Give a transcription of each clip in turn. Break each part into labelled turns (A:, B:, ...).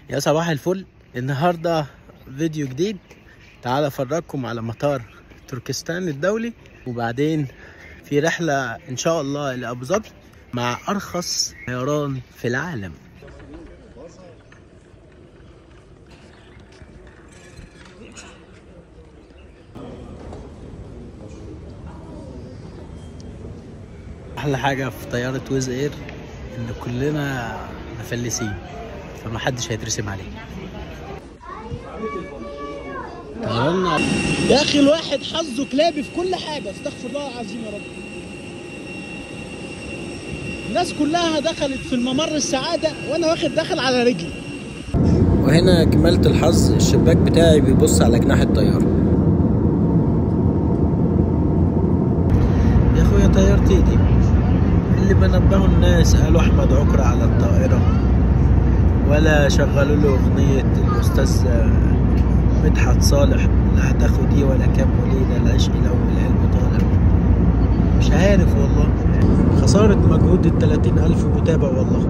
A: يا صباح الفل. النهارده فيديو جديد، تعال افرجكم على مطار تركستان الدولي، وبعدين في رحله ان شاء الله لابو ظبي مع ارخص طيران في العالم. احلى حاجه في طياره ويز اير ان كلنا مفلسين، فمحدش هيترسم علينا. طيرنا يا اخي، الواحد حظه كلابي في كل حاجه، استغفر الله العظيم يا رب. الناس كلها دخلت في الممر السعاده وانا داخل على رجلي. وهنا كمالة الحظ، الشباك بتاعي بيبص على جناح الطياره. يا اخويا طيارتي دي اللي بنبهوا الناس قالوا احمد عكرة على الطائره، ولا شغلوا له اغنيه الاستاذ مدحت صالح لا هتاخدي ولا كام وليده العشق لو القلب طالع. مش عارف والله، خساره مجهود ال30,000 متابع والله.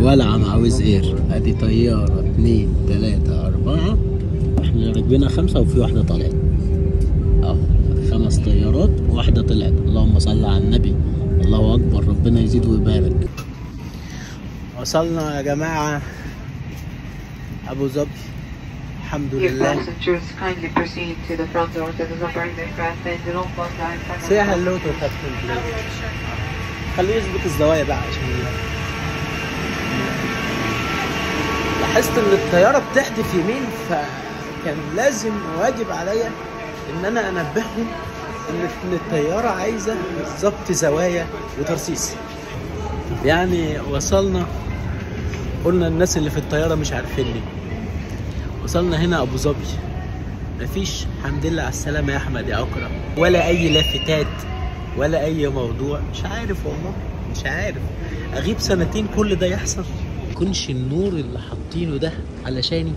A: ولع مع ويز اير، ادي طياره 2 3 4، احنا راكبينها 5 وفي واحده طلعت اهو. 5 طيارات وواحده طلعت. اللهم صل على النبي، الله اكبر، ربنا يزيد ويبارك. وصلنا يا جماعه ابو ظبي الحمد لله. سي هلو تو كابتن بليز. خليه يظبط الزوايا بقى عشان لاحظت ان الطياره بتحدف يمين، فكان لازم واجب عليا ان انا انبههم ان الطياره عايزه ظبط زوايا وترصيص. يعني وصلنا، قلنا الناس اللي في الطياره مش عارفيني. وصلنا هنا ابو ظبي، مفيش الحمد لله على السلامه يا احمد يا عكرة، ولا اي لافتات ولا اي موضوع. مش عارف والله، مش عارف اغيب 2 سنين كل ده يحصل. يكونش النور اللي حاطينه ده علشاني